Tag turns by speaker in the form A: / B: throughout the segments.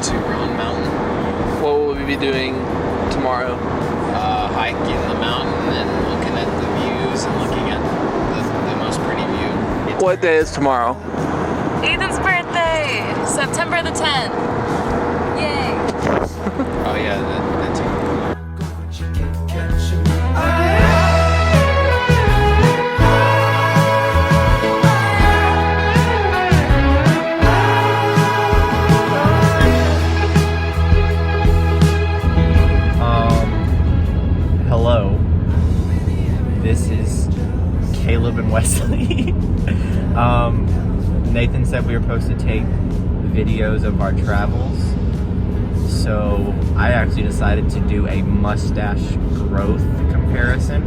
A: to Roan Mountain.
B: What will we be doing tomorrow?
A: Hiking the mountain and looking at the views and looking at the most pretty view.
B: What day is tomorrow?
C: Ethan's birthday, September the 10th. Yay!
A: Oh yeah, that too.
D: Hello. This is Caleb and Wesley. Nathan said we were supposed to take videos of our travels, so I actually decided to do a mustache growth comparison.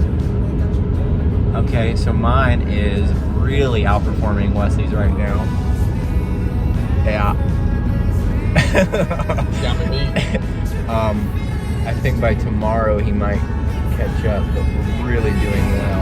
D: Okay, so mine is really outperforming Wesley's right now. Yeah. I think by tomorrow he might catch up, but we're really doing well.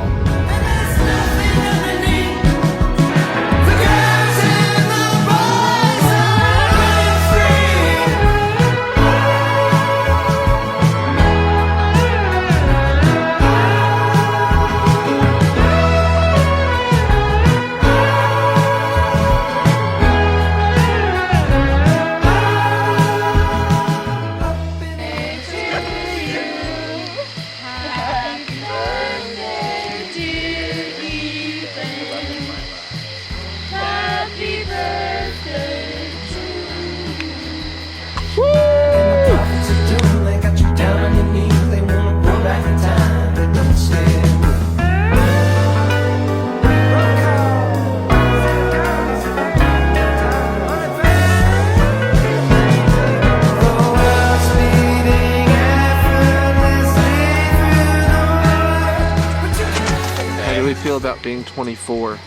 B: Feel about being 24?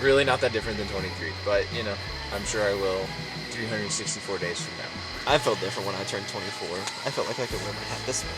A: Really not that different than 23, but you know, I'm sure I will 364 days from now. I felt different when I turned 24. I felt like I could wear my hat this way.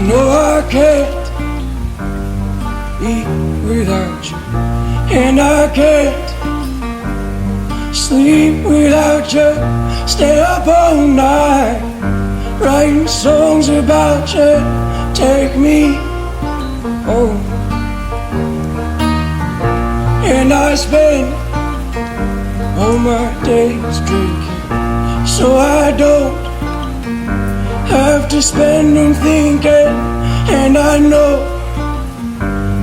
E: No, I can't eat without you, and I can't sleep without you. Stay up all night writing songs about you. Take me home, and I spend all my days drinking, so I don't have to spend them thinking, and I know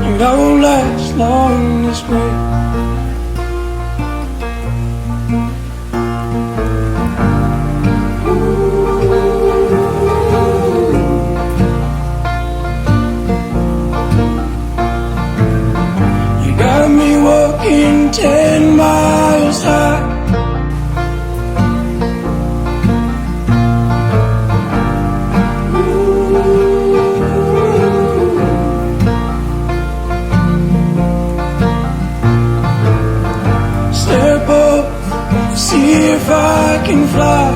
E: that I won't last long this way. You got me walking 10 miles high. See if I can fly.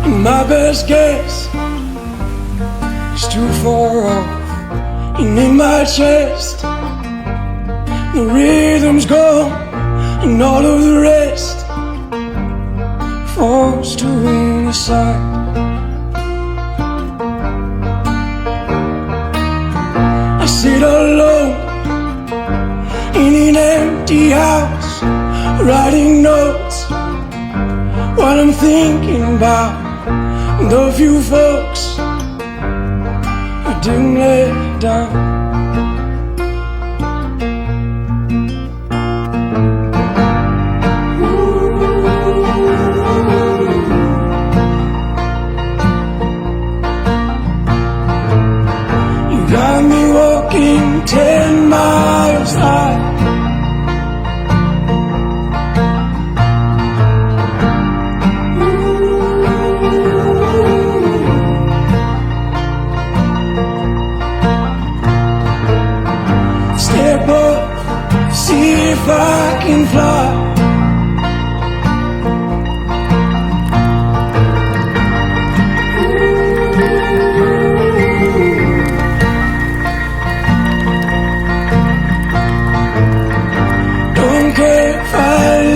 E: And my best guess is too far off, and in my chest the rhythm's gone. and all of the rest falls to the side. I sit alone in an empty house, writing notes while I'm thinking about the few folks I didn't let down. You got me walking 10 miles high. Step up, see if I can fly. Don't care if I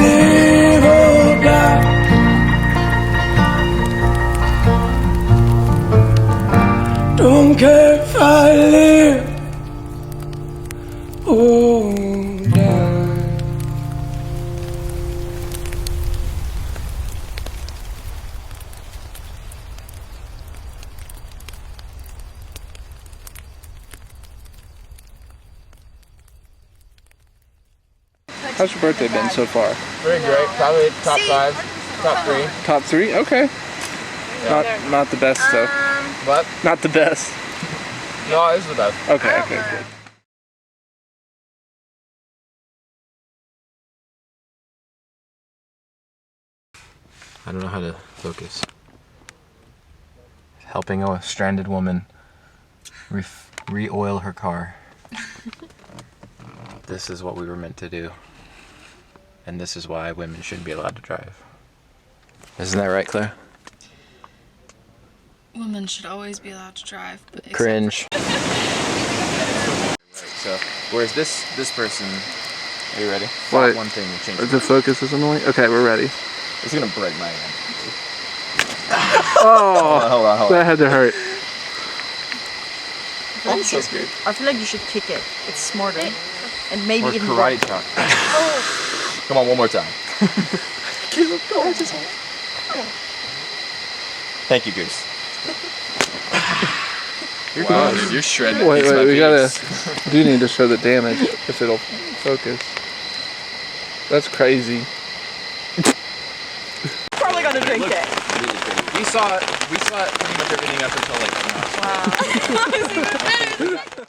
E: live or die. Don't care if I live or die.
B: How's your birthday been so far?
A: Very great. Probably top 5, top 3.
B: Top 3? Okay. Not the best though.
A: What?
B: Not the best.
A: No, this is the best.
B: Okay, good.
A: I don't know how to focus. Helping a stranded woman re-oil her car. This is what we were meant to do. And this is why women shouldn't be allowed to drive. Isn't that right, Claire?
C: Women should always be allowed to drive, but
A: Cringe. So, whereas this person, are you ready?
B: What?
A: One thing to change.
B: The focus is annoying? Okay, we're ready.
A: It's gonna break my hand.
B: Oh,
A: Hold on.
B: that had to hurt.
A: I'm so scared.
F: I feel like you should kick it. It's smarter. And maybe
A: Or
F: even
A: karate chop. Come on, one more time. Thank you, Goose. Wow, dude, you're shredding.
B: Wait, we do need to show the damage if it'll focus. That's crazy.
F: probably gonna drink it.
A: Really crazy. We saw it pretty much everything up until like.
C: Wow.